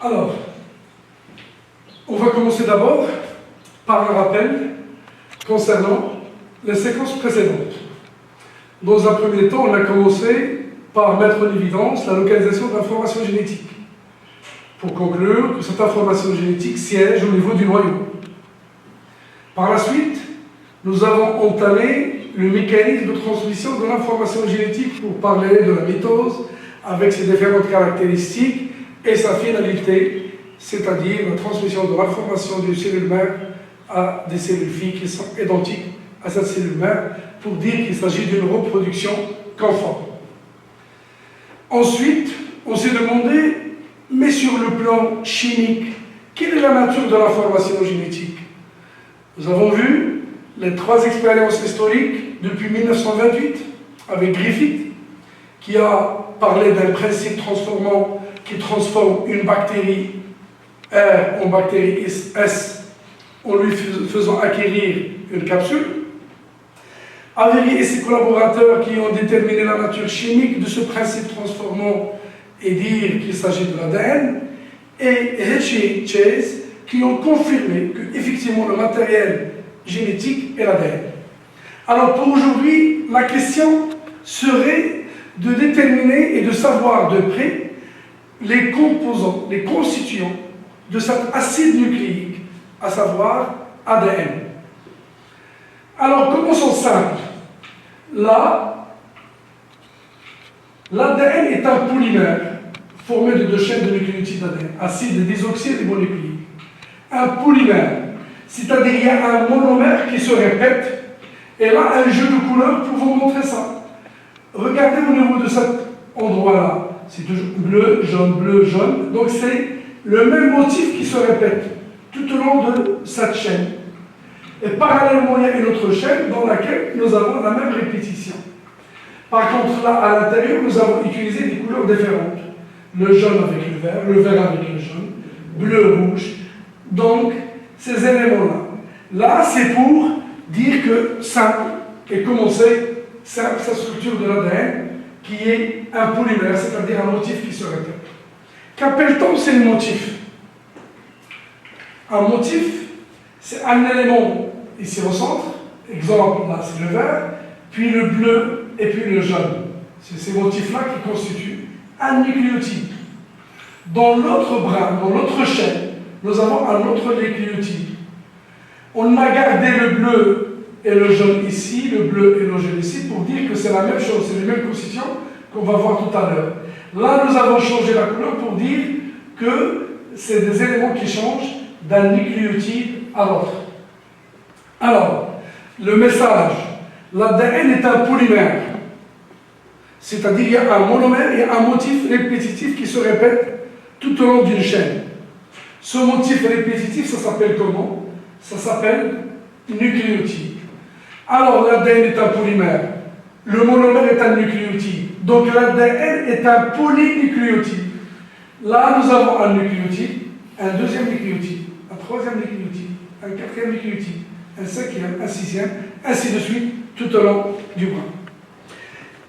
Alors, on va commencer d'abord par un rappel concernant les séquences précédentes. Dans un premier temps, on a commencé par mettre en évidence la localisation de l'information génétique, pour conclure que cette information génétique siège au niveau du noyau. Par la suite, nous avons entamé le mécanisme de transmission de l'information génétique pour parler de la mitose avec ses différentes caractéristiques et sa finalité, c'est-à-dire la transmission de l'information d'une cellule mère à des cellules filles qui sont identiques à cette cellule mère, pour dire qu'il s'agit d'une reproduction conforme. Ensuite, on s'est demandé, mais sur le plan chimique, quelle est la nature de l'information génétique? Nous avons vu les 3 expériences historiques depuis 1928 avec Griffith, qui a parlé d'un principe transformant qui transforme une bactérie R en bactérie S en lui faisant acquérir une capsule. Avery et ses collaborateurs qui ont déterminé la nature chimique de ce principe transformant et dire qu'il s'agit de l'ADN, et Hershey et Chase qui ont confirmé que effectivement le matériel génétique est l'ADN. Alors pour aujourd'hui, la question serait de déterminer et de savoir de près les composants, les constituants de cet acide nucléique, à savoir ADN. Alors commençons simple. Là, l'ADN est un polymère formé de 2 chaînes de nucléotides d'ADN, acide désoxyribonucléique. Un polymère, c'est-à-dire il y a un monomère qui se répète, et là un jeu de couleurs pour vous montrer ça. Regardez au niveau de cet endroit-là, c'est toujours bleu, jaune, donc c'est le même motif qui se répète tout au long de cette chaîne. Et parallèlement, il y a une autre chaîne dans laquelle nous avons la même répétition. Par contre, là, à l'intérieur, nous avons utilisé des couleurs différentes. Le jaune avec le vert avec le jaune, bleu, rouge. Donc, ces éléments-là. Là, c'est pour dire que simple, et commencer simple, sa structure de l'ADN, qui est un polymère, c'est-à-dire un motif qui se répète. Qu'appelle-t-on ces motifs? Un motif, c'est un élément ici au centre, exemple, là c'est le vert, puis le bleu et puis le jaune. C'est ces motifs-là qui constituent un nucléotide. Dans l'autre bras, dans l'autre chaîne, nous avons un autre nucléotide. On a gardé le bleu et le jaune ici, le bleu et le jaune ici, pour dire que c'est la même chose, c'est les mêmes constituants qu'on va voir tout à l'heure. Là, nous avons changé la couleur pour dire que c'est des éléments qui changent d'un nucléotide à l'autre. Alors, le message, l'ADN est un polymère, c'est-à-dire il y a un monomère et un motif répétitif qui se répète tout au long d'une chaîne. Ce motif répétitif, ça s'appelle comment? Ça s'appelle nucléotide. Alors, l'ADN est un polymère, le monomère est un nucléotide, donc l'ADN est un polynucléotide. Là, nous avons un nucléotide, un deuxième nucléotide, un troisième nucléotide, un quatrième nucléotide, un cinquième, un sixième, ainsi de suite, tout au long du bras.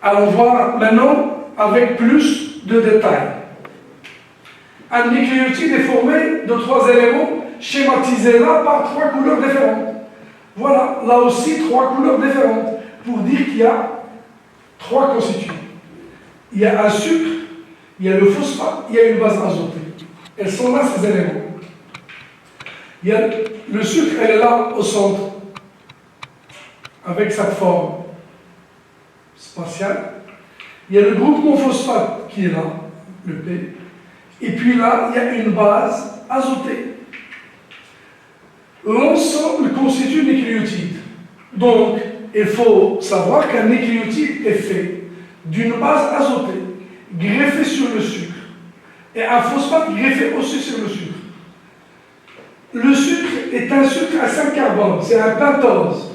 Allons voir maintenant avec plus de détails. Un nucléotide est formé de 3 éléments, schématisés là par 3 couleurs différentes. Voilà, là aussi 3 couleurs différentes, pour dire qu'il y a 3 constituants. Il y a un sucre, il y a le phosphate, il y a une base azotée. Elles sont là, ces éléments. Il y a le sucre, elle est là au centre, avec cette forme spatiale. Il y a le groupement phosphate qui est là, le P. Et puis là, il y a une base azotée. L'ensemble constitue un nucléotide. Donc, il faut savoir qu'un nucléotide est fait d'une base azotée, greffée sur le sucre, et un phosphate greffé aussi sur le sucre. Le sucre est un sucre à 5 carbones, c'est un pentose.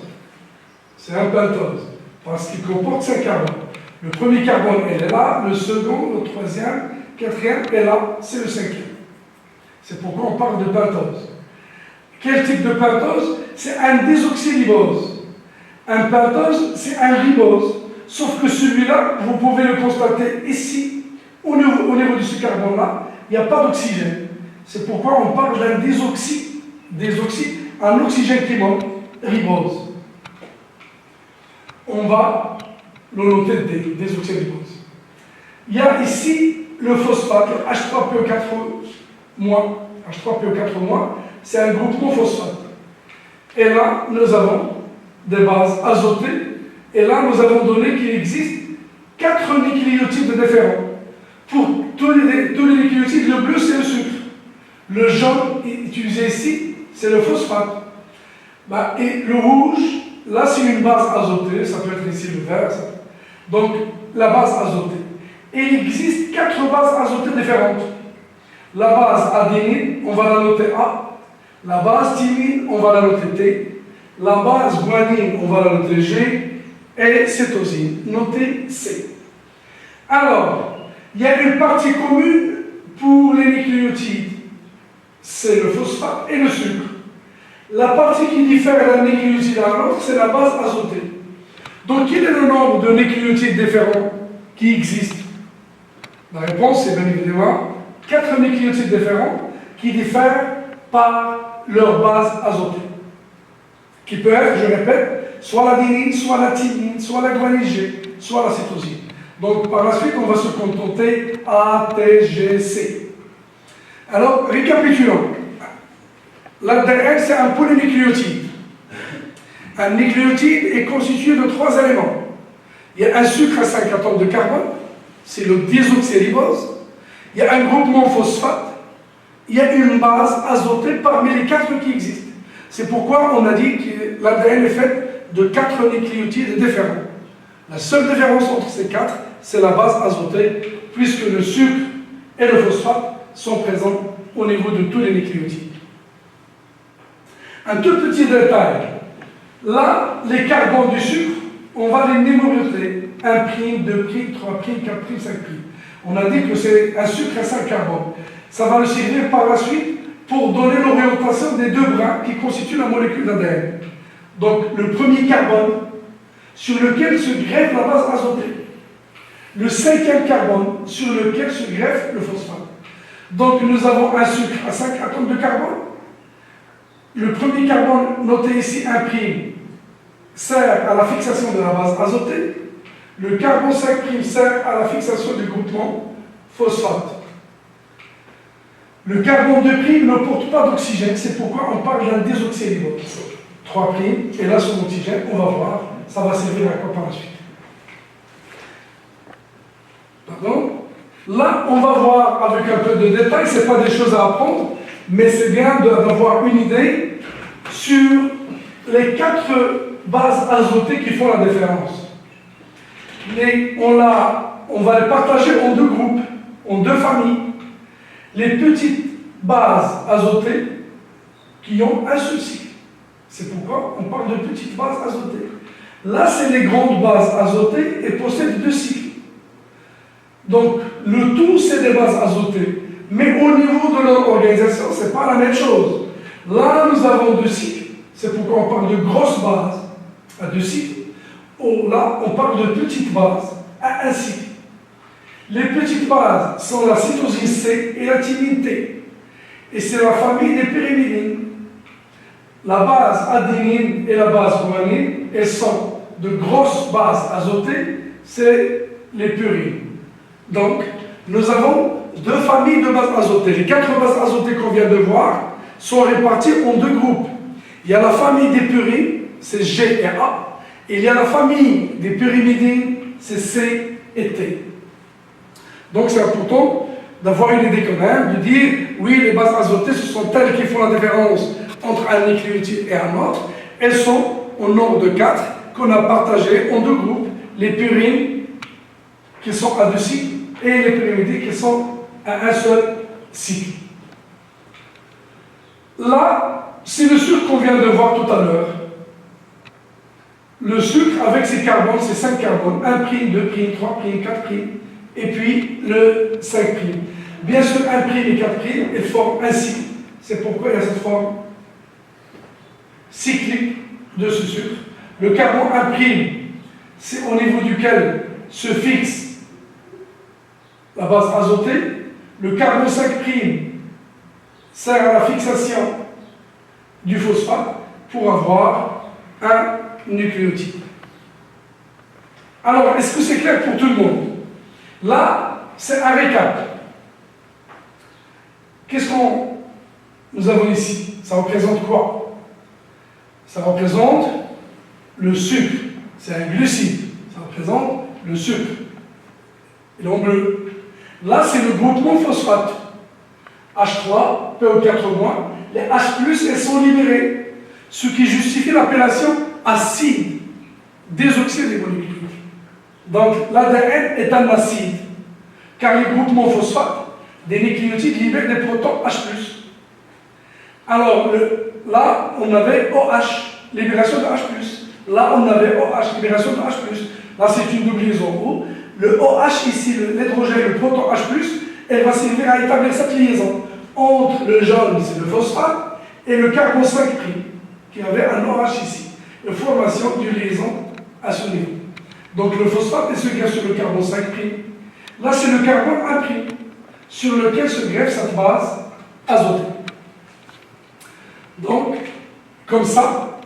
C'est un pentose, parce qu'il comporte 5 carbones. Le premier carbone, elle est là, le second, le troisième, quatrième, et là, c'est le 5e. C'est pourquoi on parle de pentose. Quel type de pentose? C'est un désoxyribose. Un pentose, c'est un ribose. Sauf que celui-là, vous pouvez le constater ici, au niveau de ce carbone-là, il n'y a pas d'oxygène. C'est pourquoi on parle d'un désoxyde, un oxygène qui manque, ribose. On va le noter désoxyribose. Il y a ici le phosphate, le H3PO4-, H3PO4-, c'est un groupement phosphate. Et là, nous avons des bases azotées. Et là, nous avons donné qu'il existe 4 nucléotides différents. Pour tous les nucléotides, le bleu, c'est le sucre. Le jaune utilisé ici, c'est le phosphate. Et le rouge, là, c'est une base azotée. Ça peut être ici le vert. Donc, la base azotée. Et il existe 4 bases azotées différentes. La base adénine, on va la noter A. La base thymine, on va la noter T. La base guanine, on va la noter G. Et cétosine, notée C. Alors, il y a une partie commune pour les nucléotides. C'est le phosphate et le sucre. La partie qui diffère d'un nucléotide à l'autre, c'est la base azotée. Donc, quel est le nombre de nucléotides différents qui existent? La réponse, c'est bien évidemment 4 nucléotides différents qui diffèrent par leur base azotée. Qui peut être, je répète, soit l'adénine, soit la thymine, soit la guanine G, soit la cétosine. Donc, par la suite, on va se contenter A, T, G, C. Alors, récapitulons. L'ADN, c'est un polynucléotide. Un nucléotide est constitué de 3 éléments. Il y a un sucre à 5 atomes de carbone, c'est le désoxyribose. Il y a un groupement phosphate. Il y a une base azotée parmi les 4 qui existent. C'est pourquoi on a dit que l'ADN est fait de 4 nucléotides différents. La seule différence entre ces 4, c'est la base azotée, puisque le sucre et le phosphate sont présents au niveau de tous les nucléotides. Un tout petit détail. Là, les carbones du sucre, on va les numéroter. 1', 2', 3', 4', 5'. On a dit que c'est un sucre à 5 carbones. Ça va le servir par la suite pour donner l'orientation des 2 brins qui constituent la molécule d'ADN. Donc, le premier carbone sur lequel se greffe la base azotée. Le 5e carbone sur lequel se greffe le phosphate. Donc, nous avons un sucre à 5 atomes de carbone. Le premier carbone, noté ici 1', sert à la fixation de la base azotée. Le carbone 5' sert à la fixation du groupement phosphate. Le carbone 2' ne porte pas d'oxygène, c'est pourquoi on parle d'un désoxyribose. 3', et là son oxygène, on va voir, ça va servir à quoi par la suite. Pardon? Là, on va voir avec un peu de détail, ce n'est pas des choses à apprendre, mais c'est bien d'avoir une idée sur les 4 bases azotées qui font la différence. Mais on va les partager en 2 groupes, en 2 familles. Les petites bases azotées qui ont un seul cycle. C'est pourquoi on parle de petites bases azotées. Là, c'est les grandes bases azotées et possèdent 2 cycles. Donc, le tout, c'est des bases azotées. Mais au niveau de leur organisation, ce n'est pas la même chose. Là, nous avons 2 cycles. C'est pourquoi on parle de grosses bases à 2 cycles. Là, on parle de petites bases à 1 cycle. Les petites bases sont la cytosine C et la thymine T. Et c'est la famille des pyrimidines. La base adénine et la base guanine, elles sont de grosses bases azotées, c'est les purines. Donc, nous avons 2 familles de bases azotées. Les 4 bases azotées qu'on vient de voir sont réparties en 2 groupes. Il y a la famille des purines, c'est G et A. Et il y a la famille des pyrimidines, c'est C et T. Donc c'est important d'avoir une idée quand même, de dire, oui, les bases azotées, ce sont elles qui font la différence entre un nucléotide et un autre. Elles sont au nombre de 4 qu'on a partagées en 2 groupes, les purines qui sont à 2 cycles et les pyrimidines qui sont à un seul cycle. Là, c'est le sucre qu'on vient de voir tout à l'heure. Le sucre avec ses carbones, c'est 5 carbones, 1', 2', 3', 4', et puis le 5'. Bien sûr, 1' et 4', elles forment un cycle. C'est pourquoi il y a cette forme cyclique de ce sucre. Le carbone 1', c'est au niveau duquel se fixe la base azotée. Le carbone 5', sert à la fixation du phosphate pour avoir un nucléotide. Alors, est-ce que c'est clair pour tout le monde? Là, c'est un récap. Qu'est-ce qu'on nous avons ici? Ça représente quoi? Ça représente le sucre. C'est un glucide. Ça représente le sucre. Et en bleu. Là, c'est le groupement phosphate. H3, PO4-. Les H+, elles sont libérées. Ce qui justifie l'appellation acide désoxyribonucléique. Donc, l'ADN est un acide. Car les groupements phosphate des nucléotides libèrent des protons H+. Alors, là, on avait OH, libération de H+. Là, on avait OH, libération de H+. Là, c'est une double liaison O. Le OH ici, l'hydrogène, le proton H+, elle va servir à établir cette liaison entre le jaune, c'est le phosphate, et le carbone 5', qui avait un OH ici. La formation d'une liaison à ce niveau. Donc, le phosphate se greffe sur le carbone 5'. Là, c'est le carbone 1', sur lequel se greffe cette base azotée. Donc, comme ça,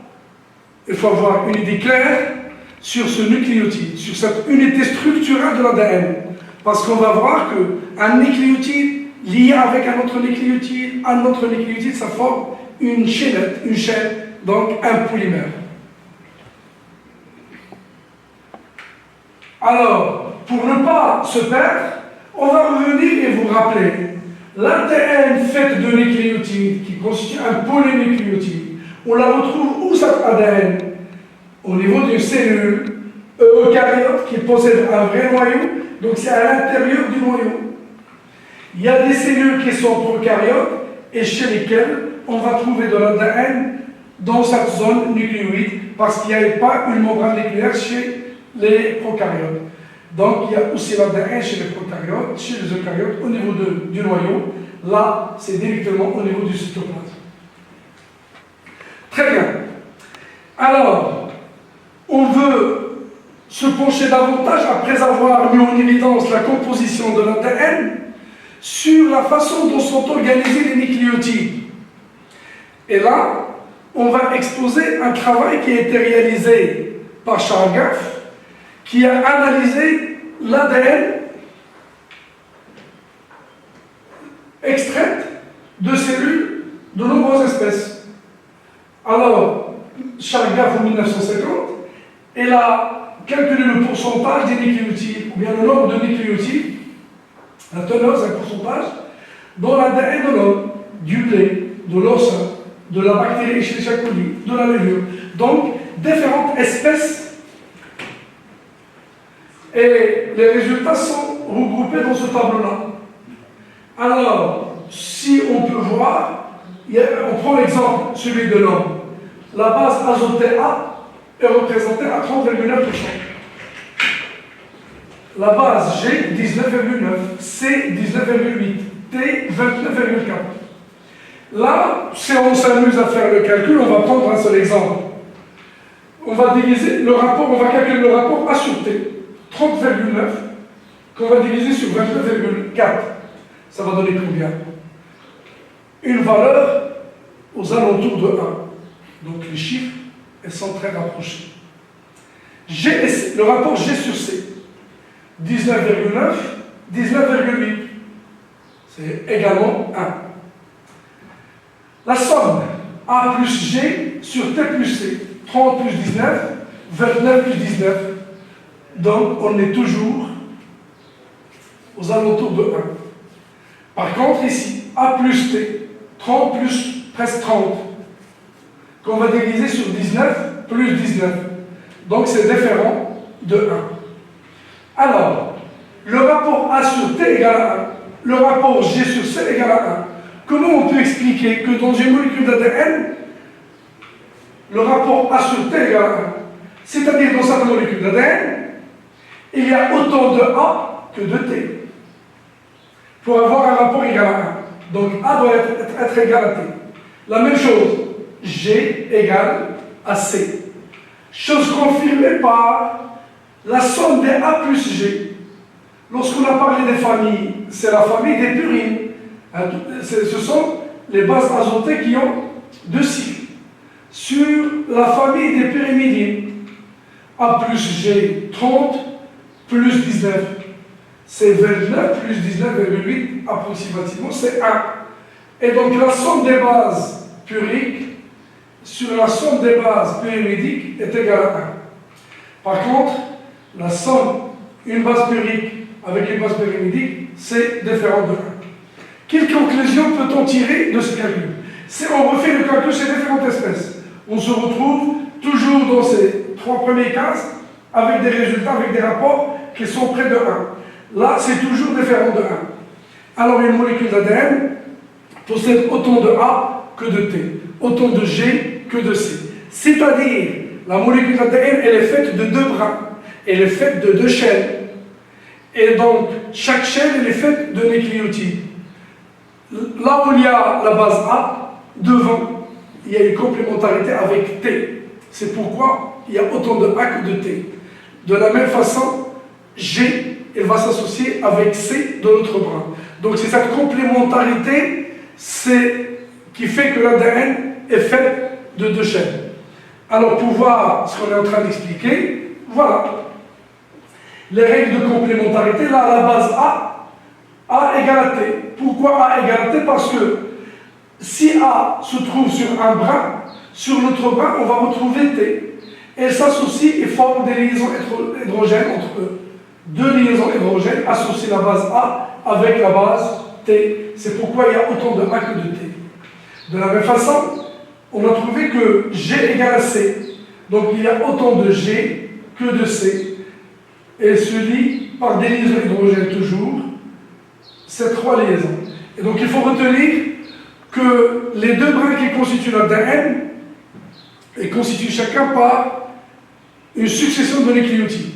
il faut avoir une idée claire sur ce nucléotide, sur cette unité structurelle de l'ADN. Parce qu'on va voir qu'un nucléotide lié avec un autre nucléotide, ça forme une chaînette, une chaîne, donc un polymère. Alors, pour ne pas se perdre, on va revenir et vous rappeler l'ADN fait de nucléotides qui constitue un polynucléotide. On la retrouve où cette ADN? Au niveau d'une cellule eucaryote qui possède un vrai noyau, donc c'est à l'intérieur du noyau. Il y a des cellules qui sont prokaryotes et chez lesquelles on va trouver de l'ADN dans cette zone nucléoïde parce qu'il n'y a pas une membrane nucléaire chez les prokaryotes. Donc il y a aussi l'ADN chez les prokaryotes, chez les eucaryotes au niveau du noyau. Là, c'est directement au niveau du cytoplasme. Très bien. Alors, on veut se pencher davantage, après avoir mis en évidence la composition de l'ADN, sur la façon dont sont organisés les nucléotides. Et là, on va exposer un travail qui a été réalisé par Charles Gaff, qui a analysé l'ADN extraite de cellules de nombreuses espèces. Alors, Charles Gaff en 1950, il a calculé le pourcentage des nucléotides, ou bien le nombre de nucléotides, la teneur, c'est un pourcentage, dans l'ADN de l'homme, du blé, de l'os, de la bactérie Escherichia coli, de la levure. Donc, différentes espèces. Et les résultats sont regroupés dans ce tableau-là. Alors, si on peut voir, on prend l'exemple, celui de l'homme. La base azotée A est représentée à 30,9%. La base G, 19,9%, C, 19,8%, T, 29,4%. Là, si on s'amuse à faire le calcul, on va prendre un seul exemple. On va diviser le rapport, on va calculer le rapport A sur T, 30,9, qu'on va diviser sur 29,4. Ça va donner combien? Une valeur aux alentours de 1. Donc les chiffres, elles sont très rapprochés. G et C, le rapport G sur C, 19,9, 19,8. C'est également 1. La somme A plus G sur T plus C, 30 plus 19, 29 plus 19. Donc on est toujours aux alentours de 1. Par contre ici, A plus T, 30 plus presque 30, qu'on va diviser sur 19 plus 19. Donc c'est différent de 1. Alors, le rapport A sur T égale à 1, le rapport G sur C égale à 1. Comment on peut expliquer que dans une molécule d'ADN, le rapport A sur T égale à 1? C'est-à-dire dans cette molécule d'ADN, il y a autant de A que de T pour avoir un rapport égal à 1. Donc A doit être égal à T. La même chose, G égale à C. Chose confirmée par la somme des A plus G. Lorsqu'on a parlé des familles, c'est la famille des purines. Ce sont les bases azotées qui ont 2 cycles. Sur la famille des pyrimidines, A plus G, 30 plus 19, c'est 29 plus 19,8 approximativement, c'est 1. Et donc la somme des bases puriques sur la somme des bases pyrimidiques est égale à 1. Par contre, la somme, une base purique avec une base pyrimidique, c'est différent de 1. Quelle conclusion peut-on tirer de ce calcul? Si on refait le calcul chez différentes espèces, on se retrouve toujours dans ces 3 premiers cases avec des résultats, avec des rapports qui sont près de 1. Là, c'est toujours différent de 1. Alors, une molécule d'ADN possède autant de A que de T, autant de G que de C. C'est-à-dire, la molécule d'ADN, elle est faite de 2 brins, elle est faite de 2 chaînes. Et donc, chaque chaîne, elle est faite de nucléotides. Là où il y a la base A, devant, il y a une complémentarité avec T. C'est pourquoi il y a autant de A que de T. De la même façon, G, elle va s'associer avec C de l'autre bras. Donc c'est cette complémentarité qui fait que l'ADN est fait de 2 chaînes. Alors pour voir ce qu'on est en train d'expliquer, voilà. Les règles de complémentarité, là à la base A égale à T. Pourquoi A égale à T? Parce que si A se trouve sur un brin, sur l'autre brin, on va retrouver T. Elles s'associent et forment des liaisons hydrogènes entre eux. 2 liaisons hydrogènes associent la base A avec la base T. C'est pourquoi il y a autant de A que de T. De la même façon, on a trouvé que G égale à C. Donc il y a autant de G que de C. Et se lient par des liaisons hydrogènes toujours, ces 3 liaisons. Et donc il faut retenir que les 2 brins qui constituent l'ADN et constituent chacun par une succession de nucléotides.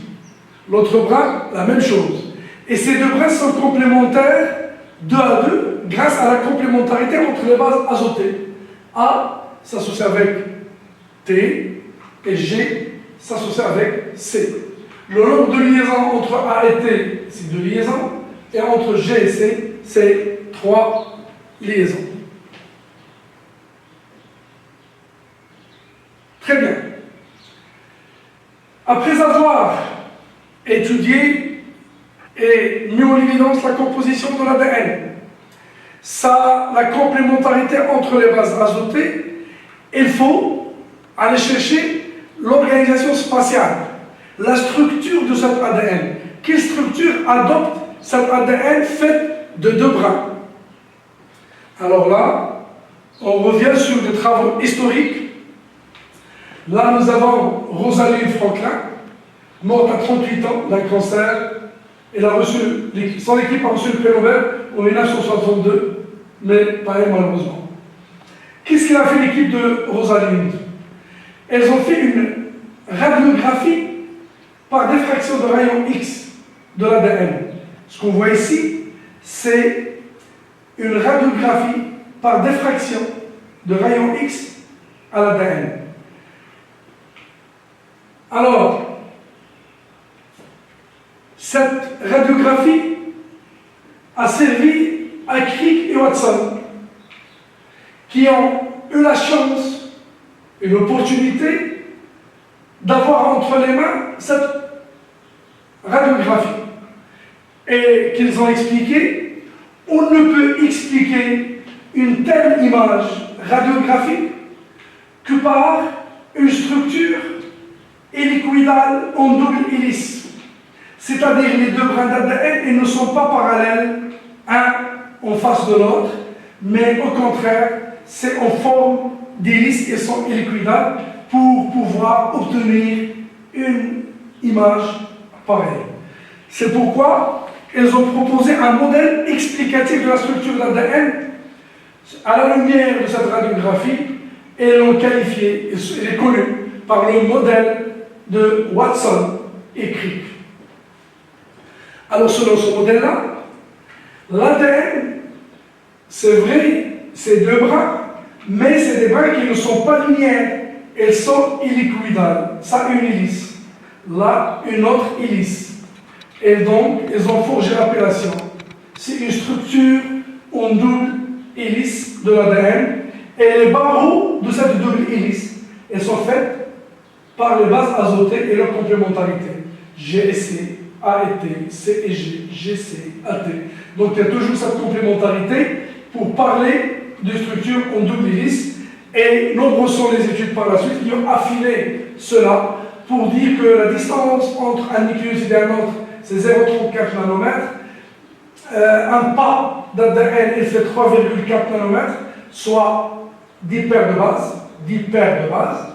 L'autre brin, la même chose. Et ces 2 brins sont complémentaires 2 à 2 grâce à la complémentarité entre les bases azotées. A s'associe avec T et G s'associe avec C. Le nombre de liaisons entre A et T, c'est 2 liaisons, et entre G et C, c'est 3 liaisons. Très bien. Après avoir étudié et mis en évidence la composition de l'ADN, la complémentarité entre les bases azotées, il faut aller chercher l'organisation spatiale, la structure de cet ADN. Quelle structure adopte cet ADN fait de 2 brins? Alors là, on revient sur des travaux historiques. Là, nous avons Rosalind Franklin, morte à 38 ans d'un cancer. Elle a reçu, son équipe a reçu le prix Nobel en 1962, mais pas elle malheureusement. Qu'est-ce qu'elle a fait l'équipe de Rosalind? Elles ont fait une radiographie par diffraction de rayons X de l'ADN. Ce qu'on voit ici, c'est une radiographie par diffraction de rayons X à l'ADN. Alors, cette radiographie a servi à Crick et Watson, qui ont eu la chance et l'opportunité d'avoir entre les mains cette radiographie. Et qu'ils ont expliqué, on ne peut expliquer une telle image radiographique que par une structure hélicoïdale en double hélice. C'est-à-dire les 2 brins d'ADN, ils ne sont pas parallèles, un en face de l'autre, mais au contraire, c'est en forme d'hélice et sont hélicoïdales pour pouvoir obtenir une image pareille. C'est pourquoi ils ont proposé un modèle explicatif de la structure de l'ADN à la lumière de cette radiographie et l'ont qualifié, il est connu par le modèle de Watson et Crick. Alors selon ce modèle-là, l'ADN, c'est vrai, c'est 2 brins, mais c'est des brins qui ne sont pas linéaires, elles sont hélicoïdales. Ça, une hélice. Là, une autre hélice. Et donc, ils ont forgé l'appellation. C'est une structure en double hélice de l'ADN. Et les barreaux de cette double hélice, elles sont faites par les bases azotées et leur complémentarité. G et C, A et T, C et G, GC, AT. Donc il y a toujours cette complémentarité pour parler de structures en double hélice. Et nombreuses sont les études par la suite qui ont affiné cela pour dire que la distance entre un nucléotide et un autre, c'est 0,34 nanomètres. Un pas d'ADN, il fait 3,4 nanomètres, soit 10 paires de bases,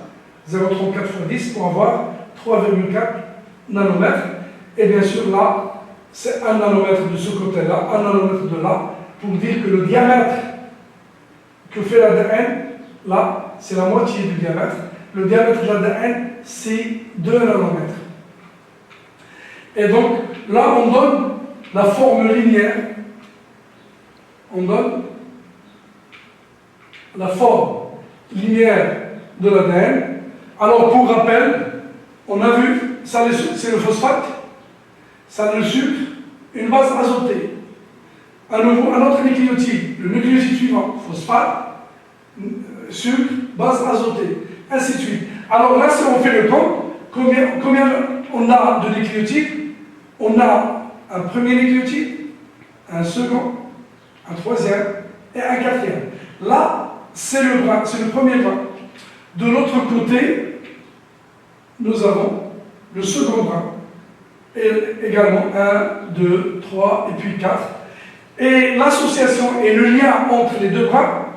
0,34 fois 10 pour avoir 3,4 nanomètres. Et bien sûr, là, c'est 1 nanomètre de ce côté-là, 1 nanomètre de là, pour dire que le diamètre que fait l'ADN, là, c'est la moitié du diamètre. Le diamètre de l'ADN, c'est 2 nanomètres. Et donc, là, on donne la forme linéaire. On donne la forme linéaire de l'ADN. Alors, pour rappel, on a vu, ça c'est le phosphate, ça le sucre, une base azotée. À nouveau, un autre nucléotide, le nucléotide suivant, phosphate, sucre, base azotée, ainsi de suite. Alors là, si on fait le compte, combien on a de nucléotides? On a un premier nucléotide, un second, un troisième et un quatrième. Là, c'est le premier bras. De l'autre côté, nous avons le second bras. Et également 1, 2, 3 et puis 4. Et l'association et le lien entre les deux bras,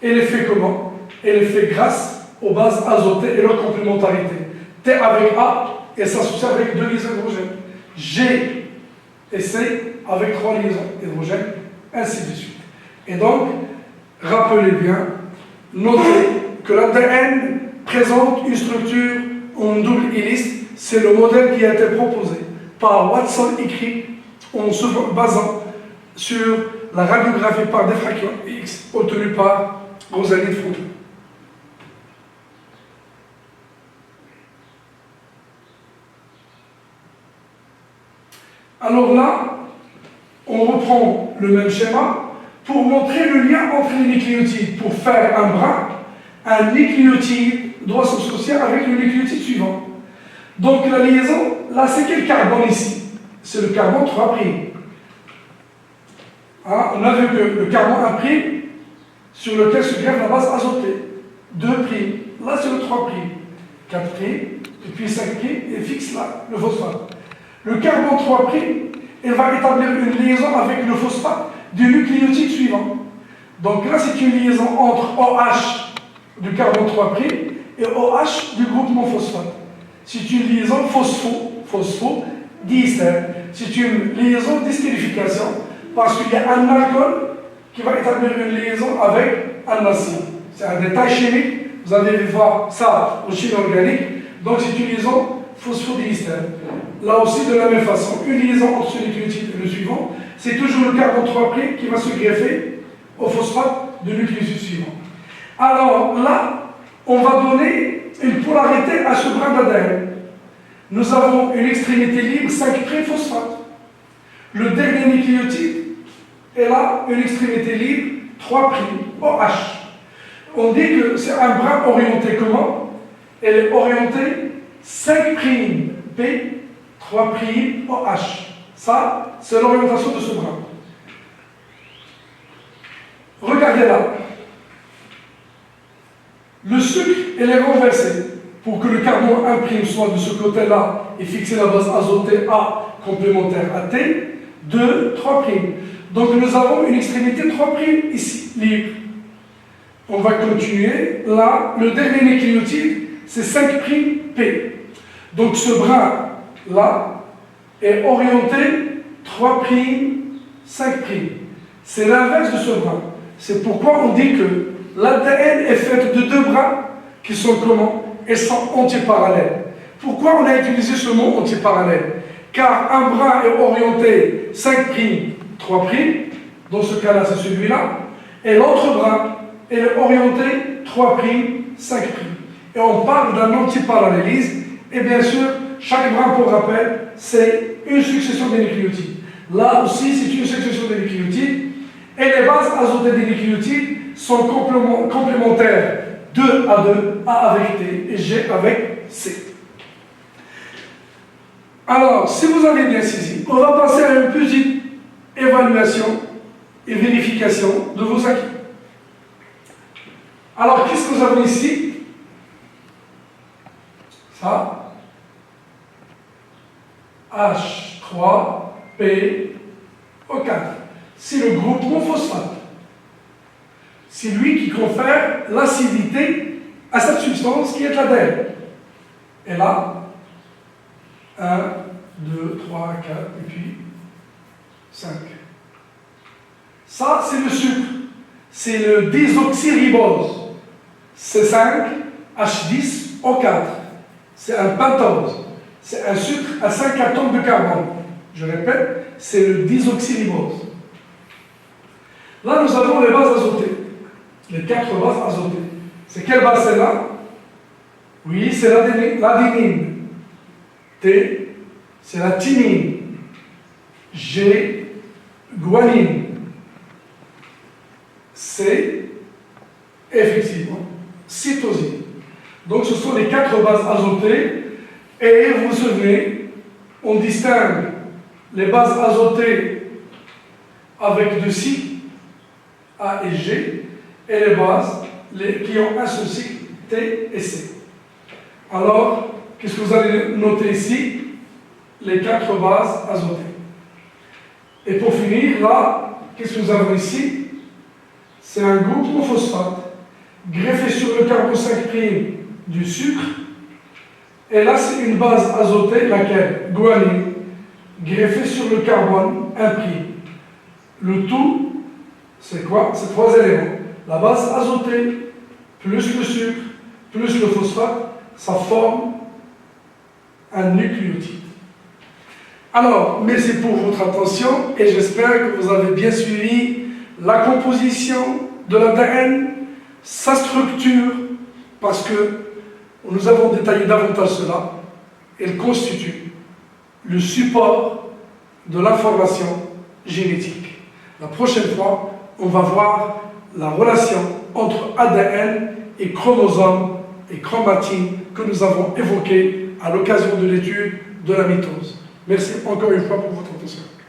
elle est fait comment? Elle est fait grâce aux bases azotées et leur complémentarité. T avec A, et s'associe avec 2 liaisons hydrogènes. G et C avec 3 liaisons hydrogènes, ainsi de suite. Et donc, rappelez bien, notez que l'ADN présente une structure en double hélice. C'est le modèle qui a été proposé par Watson et Crick en se basant sur la radiographie par diffraction X obtenue par Rosalind Franklin. Alors là, on reprend le même schéma pour montrer le lien entre les nucléotides.'. Pour faire un brin, un nucléotide doit s'associer avec le nucléotide suivant. Donc la liaison, là c'est quel carbone ici? C'est le carbone 3'. Hein, on a vu que le carbone 1', sur lequel se greffe la base azotée, 2'. Là c'est le 3', 4', et puis 5', et fixe là le phosphate. Le carbone 3', il va établir une liaison avec le phosphate du nucléotide suivant. Donc là, c'est une liaison entre OH du carbone 3' et OH du groupement phosphate. C'est une liaison phospho-diester. C'est une liaison d'estérification parce qu'il y a un alcool qui va établir une liaison avec un acide. C'est un détail chimique. Vous allez voir ça en chimie organique. Donc c'est une liaison phosphodiester. Là aussi, de la même façon, une liaison entre ce nucléotide et le suivant, c'est toujours le carbone 3' qui va se greffer au phosphate du nucléotide suivant. Alors là, on va donner une polarité à ce brin d'ADN. Nous avons une extrémité libre 5' phosphate. Le dernier nucléotide est là, une extrémité libre 3' OH. On dit que c'est un brin orienté comment? Elle est orientée 5' P 3' OH. Ça, c'est l'orientation de ce brin. Regardez là. Le sucre, elle est renversée pour que le carbone 1' soit de ce côté-là et fixer la base azotée A complémentaire à T, 2, 3'. Donc nous avons une extrémité 3' ici, libre. On va continuer. Là, le dernier nucléotide, c'est 5' P. Donc ce brin là est orienté 3', 5'. C'est l'inverse de ce brin. C'est pourquoi on dit que l'ADN est fait de 2 brins qui sont comment? Elles sont antiparallèles. Pourquoi on a utilisé ce mot antiparallèle? Car un brin est orienté 5', 3', dans ce cas-là c'est celui-là, et l'autre brin est orienté 3', 5'. Et on parle d'un antiparallélisme, et bien sûr, chaque brin, pour rappel, c'est une succession de nucléotides. Là aussi, c'est une succession de nucléotides, Et les bases azotées des nucléotides sont complémentaires 2 à 2, A avec T et G avec C. Alors, si vous avez bien saisi, on va passer à une petite évaluation et vérification de vos acquis. Alors, qu'est-ce que nous avons ici? Ça, H3PO4. C'est le groupe non-phosphate. C'est lui qui confère l'acidité à cette substance qui est l'ADN. Et là, 1, 2, 3, 4, et puis 5. Ça, c'est le sucre. C'est le désoxyribose. C5H10O4. C'est un pentose. C'est un sucre à 5 atomes de carbone. Je répète, c'est le désoxyribose. Là, nous avons les bases azotées. Les 4 bases azotées. C'est quelle base celle-là? Oui, c'est l'adénine. T, c'est la thymine. G, guanine. C, effectivement, cytosine. Donc ce sont les 4 bases azotées. Et vous vous souvenez, on distingue les bases azotées avec 2 cycles, A et G, et les bases qui ont un seul cycle, T et C. Alors, qu'est-ce que vous allez noter ici? Les 4 bases azotées. Et pour finir, là, qu'est-ce que nous avons ici? C'est un groupe non-phosphate greffé sur le carbone 5' du sucre. Et là, c'est une base azotée, laquelle? Guanine, greffée sur le carbone 1'. Le tout, c'est quoi? C'est 3 éléments. La base azotée, plus le sucre, plus le phosphate, ça forme un nucléotide. Alors, merci pour votre attention et j'espère que vous avez bien suivi la composition de l'ADN, sa structure, parce que nous avons détaillé davantage cela. Elle constitue le support de l'information génétique. La prochaine fois, on va voir la relation entre ADN et chromosomes et chromatine que nous avons évoquée à l'occasion de l'étude de la mitose. Merci encore une fois pour votre attention.